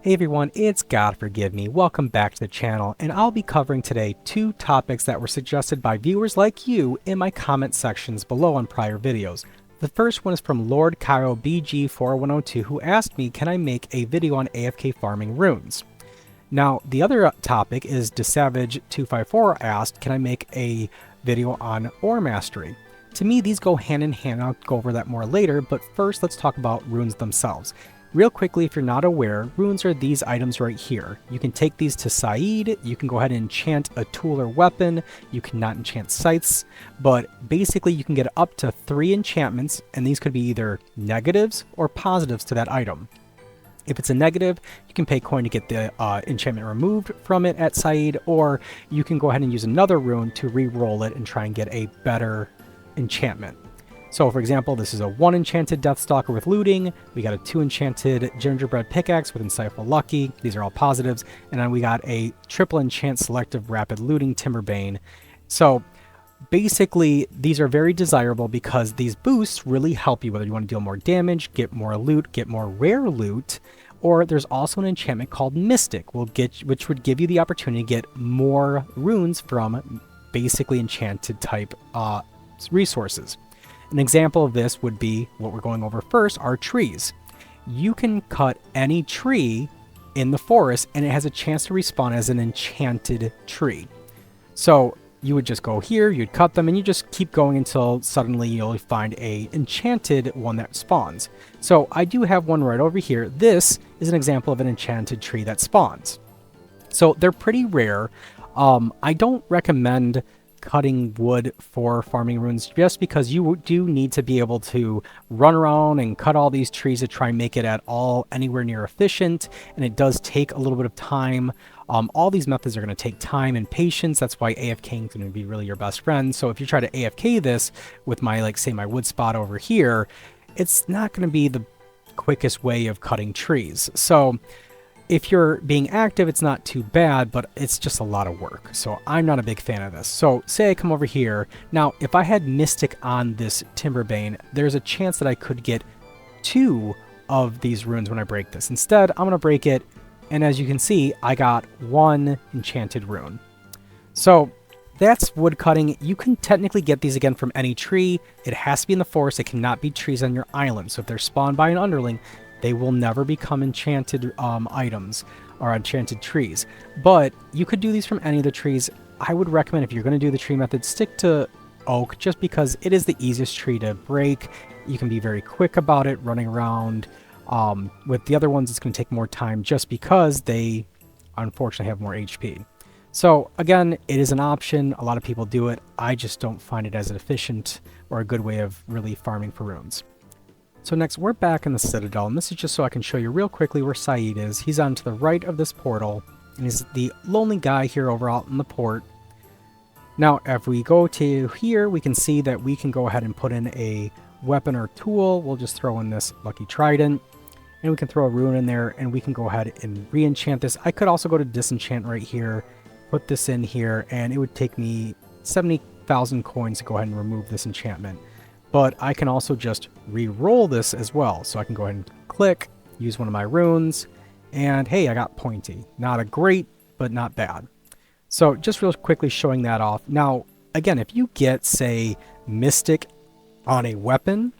Hey everyone, it's God Forgive Me. Welcome back to the channel, and I'll be covering today two topics that were suggested by viewers like you in my comment sections below on prior videos. The first one is from Lord Cairo BG4102, who asked me, can I make a video on AFK farming runes? Now, the other topic is DeSavage254 asked, can I make a video on ore mastery? To me, these go hand in hand. I'll go over that more later, but first let's talk about runes themselves. Real quickly, if you're not aware, runes are these items right here. You can take these to Saeed, you can go ahead and enchant a tool or weapon, you cannot enchant sights, but basically you can get up to 3 enchantments, and these could be either negatives or positives to that item. If it's a negative, you can pay coin to get the enchantment removed from it at Saeed, or you can go ahead and use another rune to re-roll it and try and get a better enchantment. So for example, this is a 1 enchanted Deathstalker with looting, we got a 2 enchanted gingerbread pickaxe with insightful lucky, these are all positives, and then we got a triple enchant selective rapid looting Timberbane. So basically these are very desirable because these boosts really help you whether you want to deal more damage, get more loot, get more rare loot, or there's also an enchantment called Mystic, which would give you the opportunity to get more runes from basically enchanted type resources. An example of this would be what we're going over first, are trees. You can cut any tree in the forest and it has a chance to respawn as an enchanted tree. So you would just go here, you'd cut them, and you just keep going until suddenly you'll find a enchanted one that spawns. So I do have one right over here. This is an example of an enchanted tree that spawns. So they're pretty rare. I don't recommend cutting wood for farming runes just because you do need to be able to run around and cut all these trees to try and make it at all anywhere near efficient, and it does take a little bit of time. All these methods are going to take time and patience. That's why AFKing is going to be really your best friend. So if you try to AFK this with my, like, say my wood spot over here, it's not going to be the quickest way of cutting trees. So if you're being active, it's not too bad, but it's just a lot of work. So I'm not a big fan of this. So say I come over here. Now, if I had Mystic on this Timberbane, there's a chance that I could get 2 of these runes when I break this. Instead, I'm going to break it, and as you can see, I got 1 enchanted rune. So that's wood cutting. You can technically get these again from any tree. It has to be in the forest. It cannot be trees on your island. So if they're spawned by an underling, they will never become enchanted items or enchanted trees. But you could do these from any of the trees. I would recommend, if you're going to do the tree method, stick to oak, just because it is the easiest tree to break. You can be very quick about it, running around. With the other ones, it's going to take more time just because they unfortunately have more HP. So again, it is an option. A lot of people do it. I just don't find it as efficient or a good way of really farming for runes. So next, we're back in the Citadel, and this is just so I can show you real quickly where Saeed is. He's on to the right of this portal, and he's the lonely guy here over out in the port. Now, if we go to here, we can see that we can go ahead and put in a weapon or tool. We'll just throw in this Lucky Trident, and we can throw a rune in there, and we can go ahead and re-enchant this. I could also go to disenchant right here, put this in here, and it would take me 70,000 coins to go ahead and remove this enchantment. But I can also just re-roll this as well. So I can go ahead and click, use one of my runes, and hey, I got pointy. Not a great, but not bad. So just real quickly showing that off. Now, again, if you get, say, Mystic on a weapon,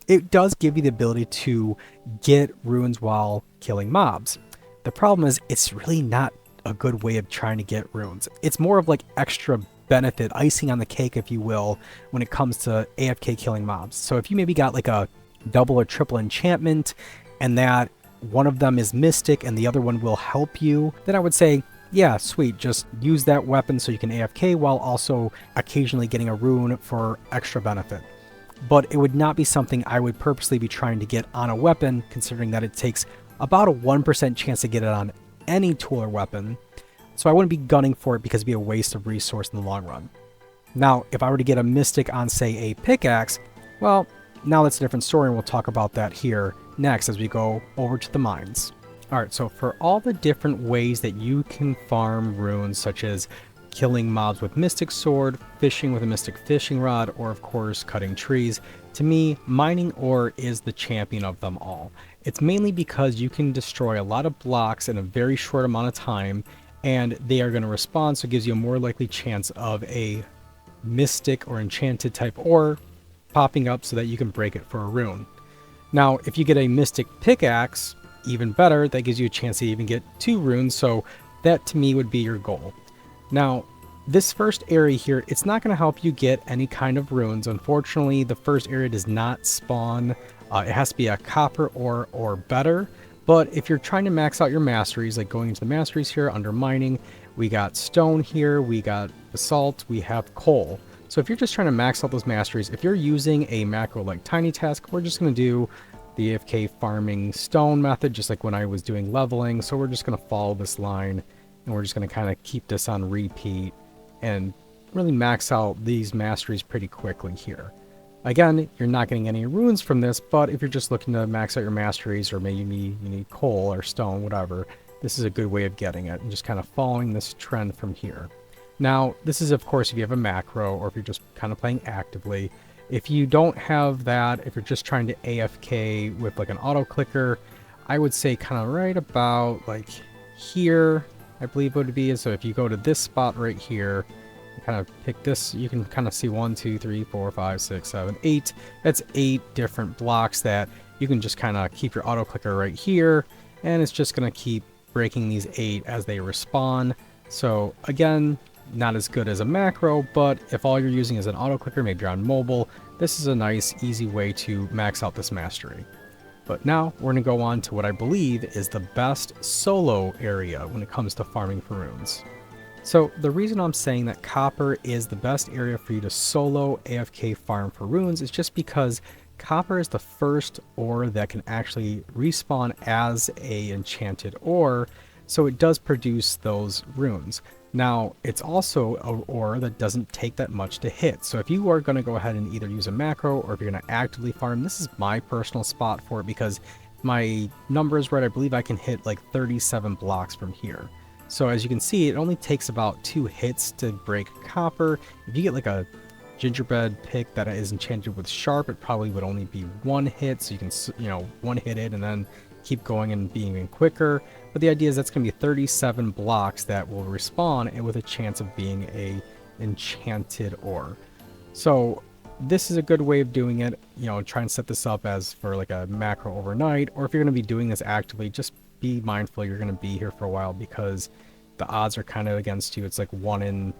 it does give you the ability to get runes while killing mobs. The problem is it's really not a good way of trying to get runes. It's more of like extra benefit, icing on the cake, if you will, when it comes to AFK killing mobs. So if you maybe got like a double or triple enchantment and that one of them is Mystic and the other one will help you, then I would say, yeah, sweet, just use that weapon so you can AFK while also occasionally getting a rune for extra benefit. But it would not be something I would purposely be trying to get on a weapon, considering that it takes about a 1% chance to get it on any tool or weapon. So I wouldn't be gunning for it because it'd be a waste of resource in the long run. Now, if I were to get a Mystic on, say, a pickaxe, well, now that's a different story, and we'll talk about that here next as we go over to the mines. Alright, so for all the different ways that you can farm runes, such as killing mobs with Mystic Sword, fishing with a Mystic Fishing Rod, or of course cutting trees. To me, mining ore is the champion of them all. It's mainly because you can destroy a lot of blocks in a very short amount of time, and they are going to respawn, so it gives you a more likely chance of a mystic or enchanted type ore popping up so that you can break it for a rune. Now, if you get a mystic pickaxe, even better, that gives you a chance to even get 2 runes, so that to me would be your goal. Now, this first area here, it's not going to help you get any kind of runes. Unfortunately, the first area does not spawn. It has to be a copper ore or better. But if you're trying to max out your masteries, like going into the masteries here under mining, we got stone here, we got basalt, we have coal. So if you're just trying to max out those masteries, if you're using a macro like Tiny Task, we're just going to do the AFK farming stone method, just like when I was doing leveling. So we're just going to follow this line, and we're just going to kind of keep this on repeat and really max out these masteries pretty quickly here. Again, you're not getting any runes from this, but if you're just looking to max out your masteries, or maybe you need coal or stone, whatever, this is a good way of getting it, and just kind of following this trend from here. Now, this is of course if you have a macro, or if you're just kind of playing actively. If you don't have that, if you're just trying to AFK with like an auto clicker, I would say kind of right about like here, I believe it would be. So if you go to this spot right here, kind of pick this, you can kind of see 1, 2, 3, 4, 5, 6, 7, 8. That's 8 different blocks that you can just kind of keep your auto clicker right here, and it's just going to keep breaking these 8 as they respawn. So again, not as good as a macro, but if all you're using is an auto clicker, maybe you're on mobile, this is a nice easy way to max out this mastery. But now we're going to go on to what I believe is the best solo area when it comes to farming for runes. So the reason I'm saying that copper is the best area for you to solo AFK farm for runes is just because copper is the first ore that can actually respawn as a enchanted ore, so it does produce those runes. Now, it's also an ore that doesn't take that much to hit, so if you are going to go ahead and either use a macro, or if you're going to actively farm, this is my personal spot for it, because my number is right, I believe I can hit like 37 blocks from here. So as you can see, it only takes about 2 hits to break copper. If you get like a gingerbread pick that is enchanted with sharp, it probably would only be 1 hit, so you can, one hit it and then keep going and being even quicker. But the idea is that's going to be 37 blocks that will respawn, and with a chance of being a enchanted ore. So this is a good way of doing it. Try and set this up as for like a macro overnight, or if you're going to be doing this actively, just be mindful you're going to be here for a while, because the odds are kind of against you. It's like 1 in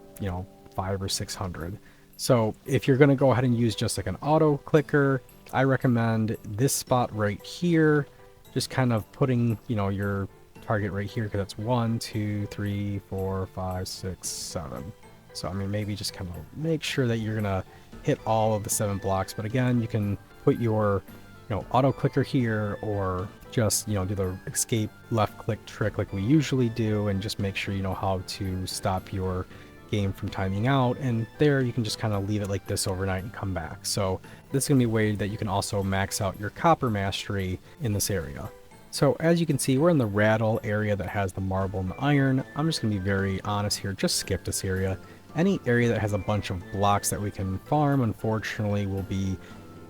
5 or 600. So if you're going to go ahead and use just like an auto clicker, I recommend this spot right here, just kind of putting your target right here, because that's 1, 2, 3, 4, 5, 6, 7. So I mean, maybe just kind of make sure that you're gonna hit all of the 7 blocks. But again, you can put your auto clicker here, or just do the escape left click trick like we usually do, and just make sure you know how to stop your game from timing out, and there you can just kind of leave it like this overnight and come back. So this is going to be a way that you can also max out your copper mastery in this area. So as you can see, we're in the rattle area that has the marble and the iron. I'm just going to be very honest here, just skip this area. Any area that has a bunch of blocks that we can farm, unfortunately, will be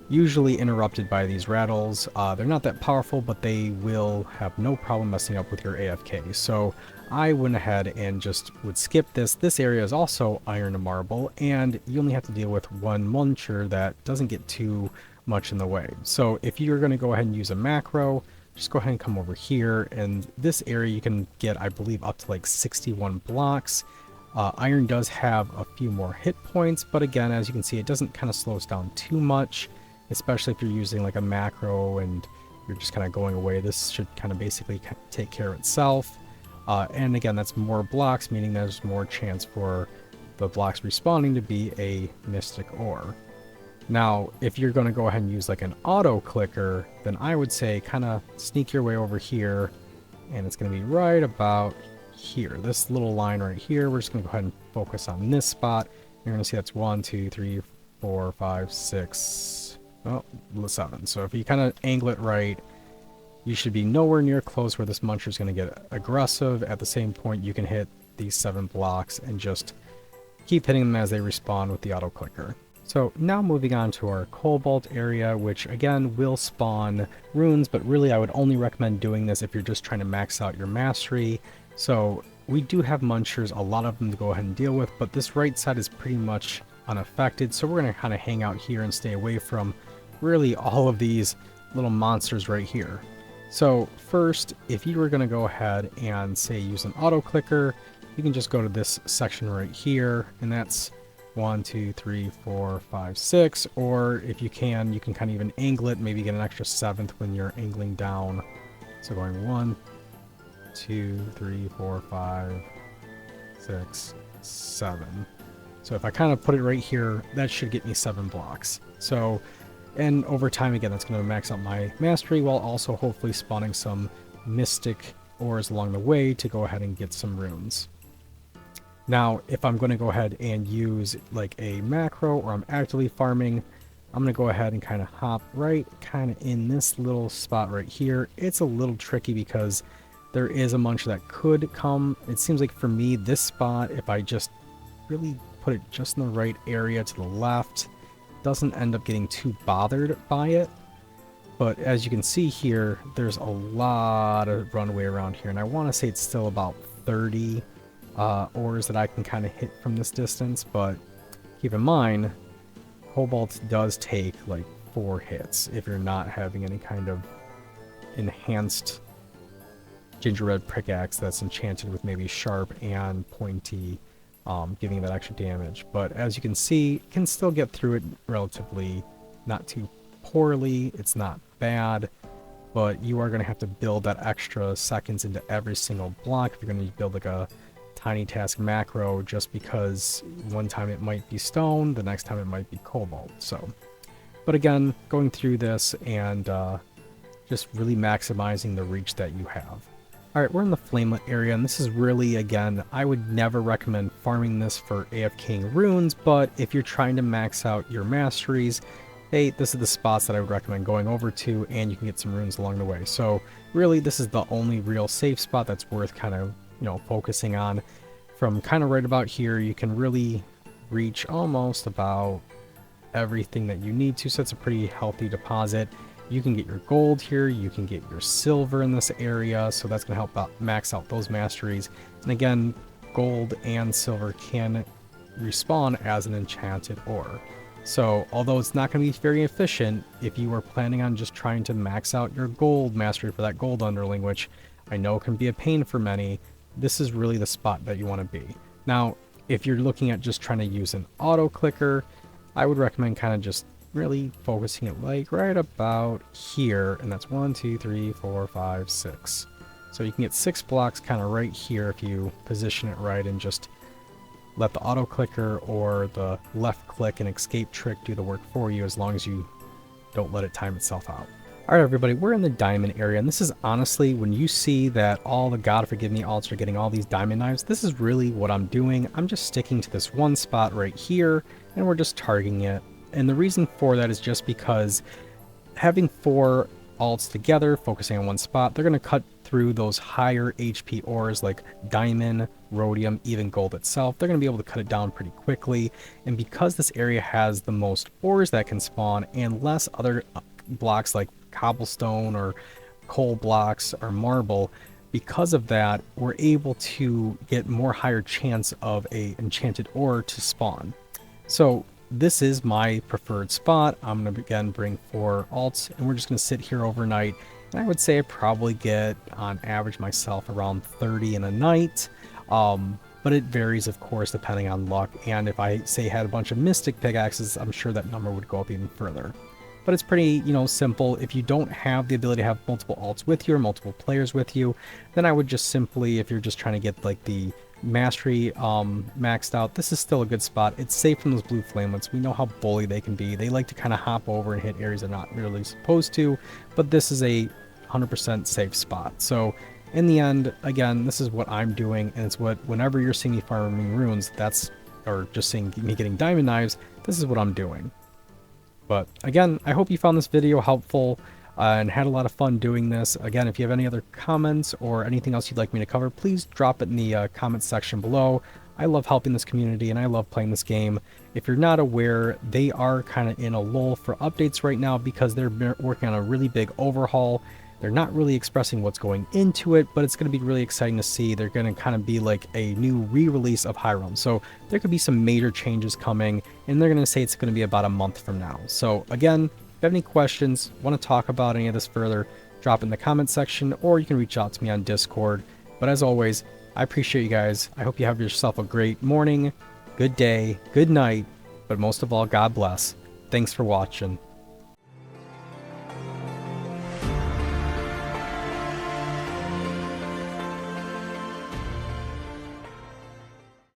usually interrupted by these rattles. They're not that powerful, but they will have no problem messing up with your AFK. So I went ahead and just would skip this. This area is also iron and marble, and you only have to deal with 1 muncher that doesn't get too much in the way. So if you're going to go ahead and use a macro, just go ahead and come over here, and this area you can get, I believe, up to like 61 blocks. Iron does have a few more hit points, but again, as you can see, it doesn't kind of slow us down too much, especially if you're using like a macro and you're just kind of going away. This should kind of basically take care of itself. And again, that's more blocks, meaning there's more chance for the blocks respawning to be a mystic ore. Now, if you're going to go ahead and use like an auto clicker, then I would say kind of sneak your way over here, and it's going to be right about here. This little line right here, we're just going to go ahead and focus on this spot. You're going to see that's 1, 2, 3, 4, 5, 6, 7. So if you kind of angle it right, you should be nowhere near close where this muncher is going to get aggressive. At the same point, you can hit these 7 blocks and just keep hitting them as they respawn with the auto clicker. So now moving on to our Cobalt area, which again will spawn runes, but really I would only recommend doing this if you're just trying to max out your mastery. So we do have munchers, a lot of them to go ahead and deal with, but this right side is pretty much unaffected. So we're going to kind of hang out here and stay away from really all of these little monsters right here. So first, if you were going to go ahead and say use an auto clicker, you can just go to this section right here, and that's 1, 2, 3, 4, 5, 6, or if you can kind of even angle it, maybe get an extra 7th when you're angling down. So going 1, 2, 3, 4, 5, 6, 7. So if I kind of put it right here, that should get me 7 blocks. So, and over time, again, that's going to max out my mastery while also hopefully spawning some mystic ores along the way to go ahead and get some runes. Now, if I'm going to go ahead and use like a macro or I'm actively farming, I'm going to go ahead and kind of hop right kind of in this little spot right here. It's a little tricky because there is a muncher that could come. It seems like for me, this spot, if I just really put it just in the right area to the left, doesn't end up getting too bothered by it. But as you can see here, there's a lot of runway around here, and I want to say it's still about 30 ores that I can kind of hit from this distance, but keep in mind, Cobalt does take like 4 hits if you're not having any kind of enhanced gingerbread pickaxe that's enchanted with maybe sharp and pointy, giving that extra damage. But as you can see, you can still get through it relatively not too poorly. It's not bad, but you are going to have to build that extra seconds into every single block if you're going to build like a tiny task macro, just because one time it might be stone, the next time it might be cobalt. So, but again, going through this and just really maximizing the reach that you have. Alright, we're in the Flamelet area, and this is really, again, I would never recommend farming this for AFKing runes, but if you're trying to max out your masteries, hey, this is the spots that I would recommend going over to, and you can get some runes along the way. So really, this is the only real safe spot that's worth kind of, focusing on. From kind of right about here, you can really reach almost about everything that you need to, so it's a pretty healthy deposit. You can get your gold here, you can get your silver in this area, so that's going to help out max out those masteries. And again, gold and silver can respawn as an enchanted ore. So although it's not going to be very efficient, if you are planning on just trying to max out your gold mastery for that gold underling, which I know can be a pain for many, this is really the spot that you want to be. Now, if you're looking at just trying to use an auto clicker, I would recommend kind of just really focusing it like right about here, and that's 1, 2, 3, 4, 5, 6. So you can get 6 blocks kind of right here if you position it right and just let the auto clicker or the left click and escape trick do the work for you, as long as you don't let it time itself out. Alright everybody, we're in the diamond area, and this is honestly, when you see that all the God Forgive Me alts are getting all these diamond knives, this is really what I'm doing. I'm just sticking to this one spot right here, and we're just targeting it. And the reason for that is just because having 4 alts together, focusing on one spot, they're going to cut through those higher HP ores like diamond, rhodium, even gold itself. They're going to be able to cut it down pretty quickly. And because this area has the most ores that can spawn and less other blocks like cobblestone or coal blocks or marble, because of that, we're able to get more higher chance of a enchanted ore to spawn. So this is my preferred spot. I'm going to again bring 4 alts, and we're just going to sit here overnight. And I would say I probably get on average myself around 30 in a night. But it varies, of course, depending on luck. And if I say had a bunch of mystic pickaxes, I'm sure that number would go up even further. But it's pretty, simple. If you don't have the ability to have multiple alts with you or multiple players with you, then I would just simply, if you're just trying to get like the mastery maxed out, this is still a good spot. It's safe from those blue flamelets. We know how bully they can be. They like to kind of hop over and hit areas they're not really supposed to, but this is a 100% safe spot. So in the end, again, this is what I'm doing, and it's what, whenever you're seeing me farming runes, or just seeing me getting diamond knives, this is what I'm doing. But again, I hope you found this video helpful and had a lot of fun doing this. Again, if you have any other comments or anything else you'd like me to cover, please drop it in the comment section below. I love helping this community and I love playing this game. If you're not aware, they are kind of in a lull for updates right now because they're working on a really big overhaul. They're not really expressing what's going into it, but it's going to be really exciting to see. They're going to kind of be like a new re-release of High Realm. So there could be some major changes coming, and they're going to say it's going to be about a month from now. So again, if you have any questions, want to talk about any of this further, drop in the comment section, or you can reach out to me on Discord. But as always, I appreciate you guys. I hope you have yourself a great morning, good day, good night, but most of all, God bless. Thanks for watching.